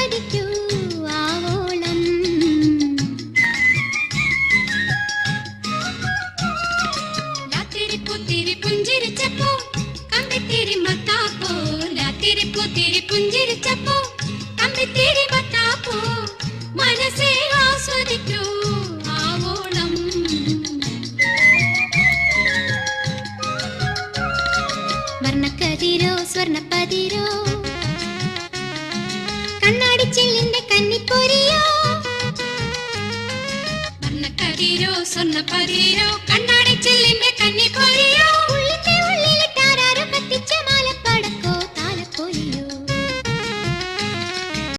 ആസ്വദിക്കൂ ആവോളം. ലാത്തിരി പൂത്തിരി പുഞ്ചിരിച്ചപ്പോ കമ്പിത്തിരി മത്താപ്പോ, ലാത്തിരി പൂത്തിരി പുഞ്ചിരിച്ചപ്പോ കമ്പിത്തിരി മത്താപ്പോ, മനസ്സേ ആസ്വദിക്കൂ ആവോളം. വർണ്ണക്കതിരോ സ്വർണ്ണപ്പതിരോ കണ്ണാടിച്ചില്ലിന്റെ കന്നിപ്പൊരിയോ, വർണ്ണക്കതിരോ സ്വർണ്ണപ്പതിരോ കണ്ണാടിച്ചില്ലിന്റെ കന്നിപ്പൊരി